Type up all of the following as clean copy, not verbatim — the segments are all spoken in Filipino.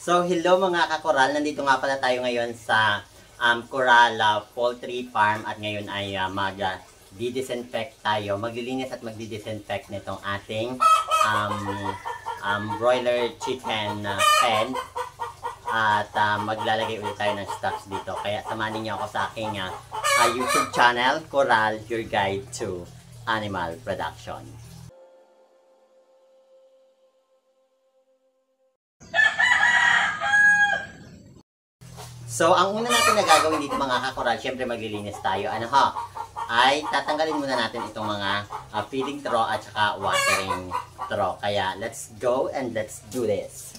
So, hello mga kakoral. Nandito nga pala tayo ngayon sa Coral Poultry Farm at ngayon ay mag-disinfect tayo. Maglilinis at magdi-disinfect nitong ating broiler chicken pen at maglalagay ulit tayo ng stocks dito. Kaya samahan niyo ako sa aking YouTube channel, Coral, your guide to animal production. So, ang una natin na gagawin dito mga kakoral, syempre maglilinis tayo. Ay tatanggalin muna natin itong mga feeding trough at saka watering trough. Kaya, let's go and let's do this.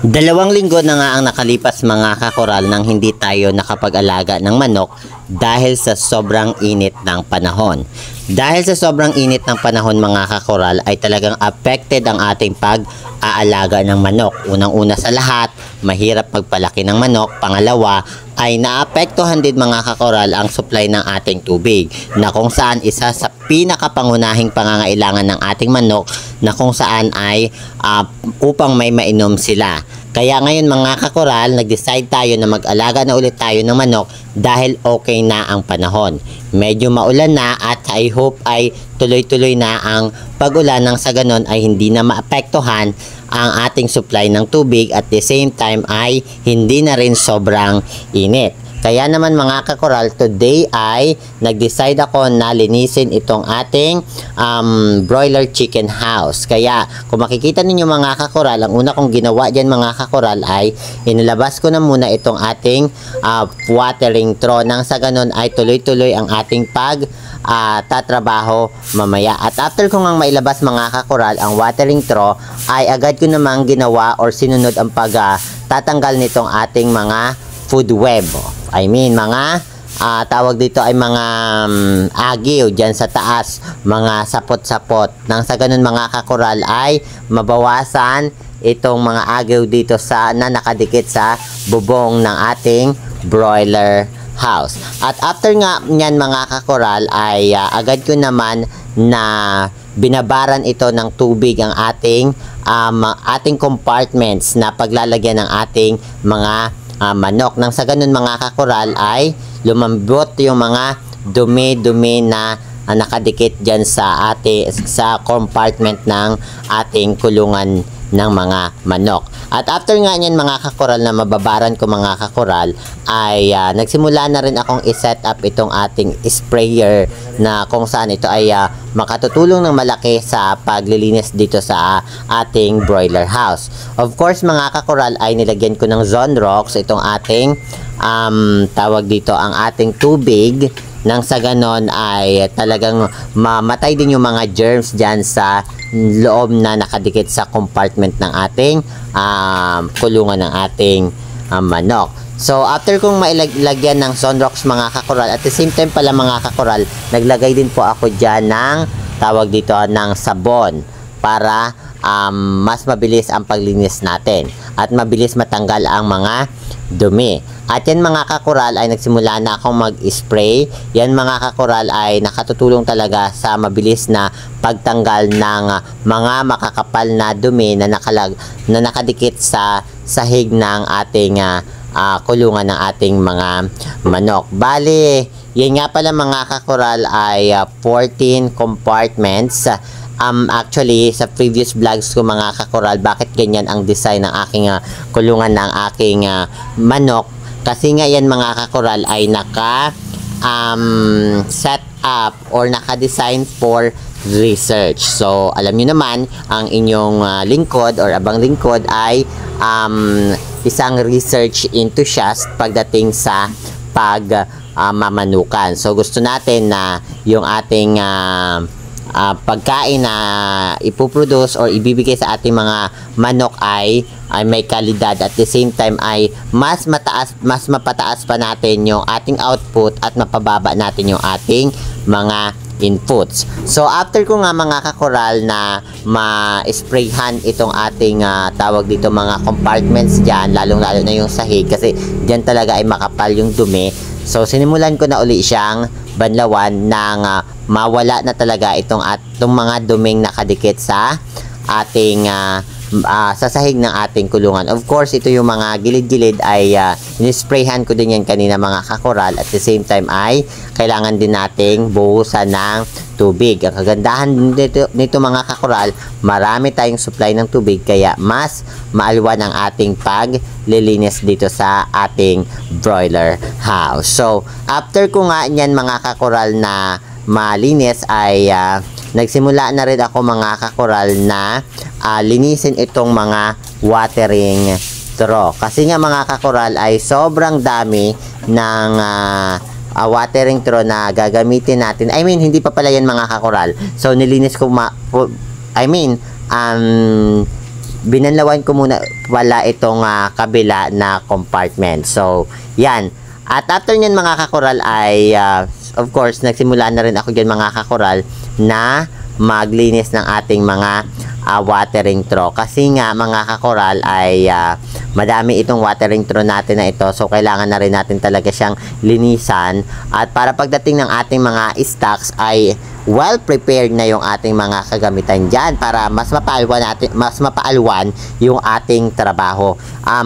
2 linggo na nga ang nakalipas mga kakoral nang hindi tayo nakapag-alaga ng manok dahil sa sobrang init ng panahon. Dahil sa sobrang init ng panahon mga kakoral ay talagang affected ang ating pag-aalaga ng manok. Unang-una sa lahat, mahirap magpalaki ng manok. Pangalawa, ay naapektuhan din mga kakoral ang supply ng ating tubig na kung saan isa sa pinakapangunahing pangangailangan ng ating manok na kung saan ay upang may mainom sila. Kaya ngayon mga kakoral, nag-decide tayo na mag-alaga na ulit tayo ng manok dahil okay na ang panahon. Medyo maulan na at I hope ay tuloy-tuloy na ang pag-ulan nang sa ganon ay hindi na maapektuhan ang ating supply ng tubig at the same time ay hindi na rin sobrang init. Kaya naman mga kakoral, today ay nag-decide ako na linisin itong ating broiler chicken house. Kaya kung makikita ninyo mga kakoral, ang una kong ginawa dyan mga kakoral ay inilabas ko na muna itong ating watering trough nang sa ganun ay tuloy-tuloy ang ating tatrabaho mamaya. At after ko ngang mailabas mga kakoral ang watering trough ay agad ko namang ginawa or sinunod ang tatanggal nitong ating mga food web. I mean, mga tawag dito ay mga agiw dyan sa taas, mga sapot-sapot. Nang sa ganun mga kakoral ay mabawasan itong mga agiw dito na nakadikit sa bubong ng ating broiler house. At after nga nyan mga kakoral ay agad ko naman na binabaran ito ng tubig ang ating compartments na paglalagyan ng ating mga manok. Nang sa ganun mga kakoral ay lumambot yung mga dumi-dumi na nakadikit dyan sa compartment ng ating kulungan ng mga manok. At after nga nyan mga kakoral na mababaran ko mga kakoral ay nagsimula na rin akong iset up itong ating sprayer na kung saan ito ay makatutulong ng malaki sa paglilinis dito sa ating broiler house. Of course mga kakoral ay nilagyan ko ng Zonrox itong ating tawag dito ang ating tubig nang sa ganon ay talagang mamatay din yung mga germs dyan sa loob na nakadikit sa compartment ng ating kulungan ng ating manok. So after kong mailagyan ng Zonrox mga kakoral, at the same time pala mga kakoral, naglagay din po ako dyan ng tawag dito ng sabon para mas mabilis ang paglinis natin at mabilis matanggal ang mga dumi. At yan mga kakoral ay nagsimula na akong mag-spray. Yan mga kakoral ay nakatutulong talaga sa mabilis na pagtanggal ng mga makakapal na dumi na nakadikit sa sahig ng ating kulungan ng ating mga manok. Bali, yan nga pala mga kakoral ay 14 compartments. Actually, sa previous vlogs ko mga kakoral, bakit ganyan ang design ng aking kulungan ng aking manok. Kasi nga yan mga kakoral ay naka set up or naka-design for research. So, alam nyo naman, ang inyong lingkod or abang lingkod ay isang research enthusiast pagdating sa mamanukan. So, gusto natin na yung ating pagkain na ipoproduce or ibibigay sa ating mga manok ay may kalidad, at the same time ay mas mapataas pa natin yung ating output at mapababa natin yung ating mga inputs. So after ko nga mga kakoral na ma-sprayhan itong ating tawag dito mga compartments dyan, lalong lalo na yung sahig kasi dyan talaga ay makapal yung dumi. So sinimulan ko na uli siyang banlawan nang mawala na talaga itong mga duming nakadikit sa ating sa sahig ng ating kulungan. Of course, ito yung mga gilid-gilid ay inisprayhan ko din yan kanina mga kakoral. At the same time ay kailangan din nating buhusan ng tubig. Ang kagandahan nito mga kakoral, marami tayong supply ng tubig kaya mas maalwan ang ating paglilinis dito sa ating broiler house. So, after ko nga yan mga kakoral na malinis ay nagsimula na rin ako mga kakoral na linisin itong mga watering trough. Kasi nga mga kakoral ay sobrang dami ng watering trough na gagamitin natin. I mean, hindi pa pala yan mga kakoral. So, nilinis ko binanlawan ko muna pala itong kabila na compartment. So, yan. At after nyan mga kakoral ay of course, nagsimula na rin ako dyan mga kakoral na maglinis ng ating mga watering trough. Kasi nga mga kakoral ay madami itong watering trough natin na ito. So, kailangan na rin natin talaga siyang linisan. At para pagdating ng ating mga stocks ay well prepared na yung ating mga kagamitan dyan para mas mapaalwan yung ating trabaho.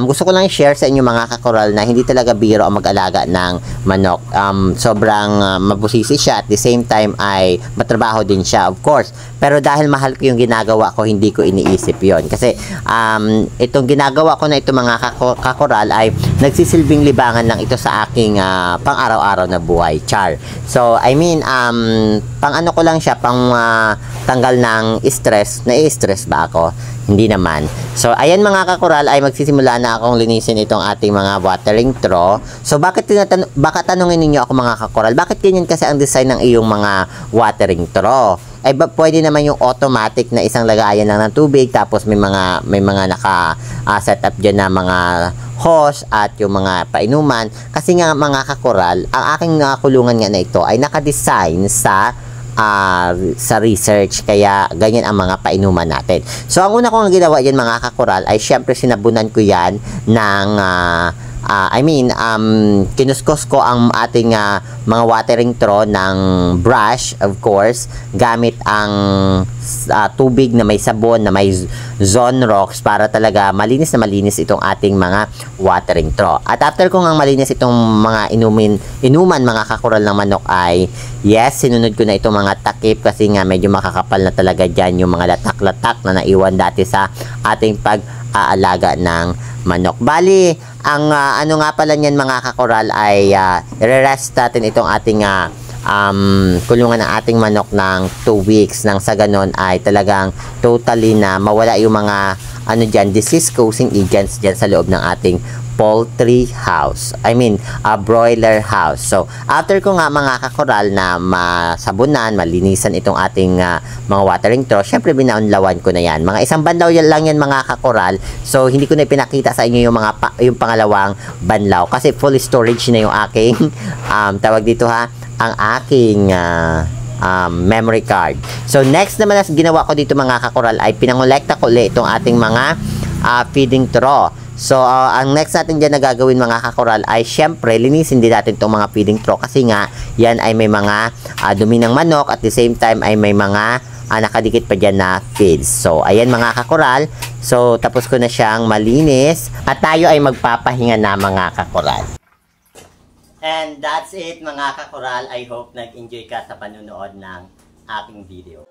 Gusto ko lang i-share sa inyo mga kakoral na hindi talaga biro ang mag-alaga ng manok. Sobrang mabusisi siya, at the same time ay matrabaho din siya, of course. Pero dahil mahal ko yung ginagawa ko, hindi ko iniisip yon. Kasi itong ginagawa ko na ito mga kakoral ay nagsisilbing libangan lang ito sa aking pang-araw-araw na buhay. Char. So, I mean, pang ano ko lang siya, pang tanggal ng stress. Na-stress ba ako? Hindi naman. So, ayan mga kakoral ay magsisimula na akong linisin itong ating mga watering trough. So, baka tanungin ninyo ako mga kakoral, bakit ganyan kasi ang design ng iyong mga watering trough? Ay pwede naman yung automatic na isang lagayan lang ng tubig, tapos may mga naka setup diyan na mga hose at yung mga painuman. Kasi nga mga kakoral, ang aking kulungan nga na ito ay naka-design sa research, kaya ganyan ang mga painuman natin. So, ang una kong ginawa yan mga kakoral ay syempre sinabunan ko yan ng kinuskos ko ang ating mga watering trough ng brush, of course, gamit ang tubig na may sabon, na may Zonrox, para talaga malinis na malinis itong ating mga watering trough. At after ko nga malinis itong mga inuman mga kakoral ng manok ay, yes, sinunod ko na itong mga takip kasi nga medyo makakapal na talaga dyan yung mga latak-latak na naiwan dati sa ating pag-aalaga ng manok. Bali, ang ano nga pala niyan mga kakoral ay i-rest natin itong ating kulungan ng ating manok ng 2 weeks, nang sa ganon ay talagang totally na mawala yung mga disease causing agents dyan sa loob ng ating poultry house. Broiler house. So, after ko nga mga kakoral na masabunan, malinisan itong ating mga watering trough, syempre binaunlawan ko na yan. Mga isang banlaw lang yan mga kakoral. So, hindi ko na ipinakita sa inyo yung pangalawang banlaw kasi full storage na yung aking tawag dito ang aking memory card. So, next naman na ginawa ko dito mga kakoral ay pinangolekta ko ulit itong ating mga feeding trough. So, ang next natin dyan na gagawin mga kakoral ay syempre linisin din natin itong mga feeding trough kasi nga yan ay may mga dumi ng manok, at the same time ay may mga nakadikit pa dyan na feeds. So, ayan mga kakoral. So, tapos ko na siyang malinis at tayo ay magpapahinga na mga kakoral. And that's it mga kakoral. I hope nag-enjoy ka sa panonood ng aking video.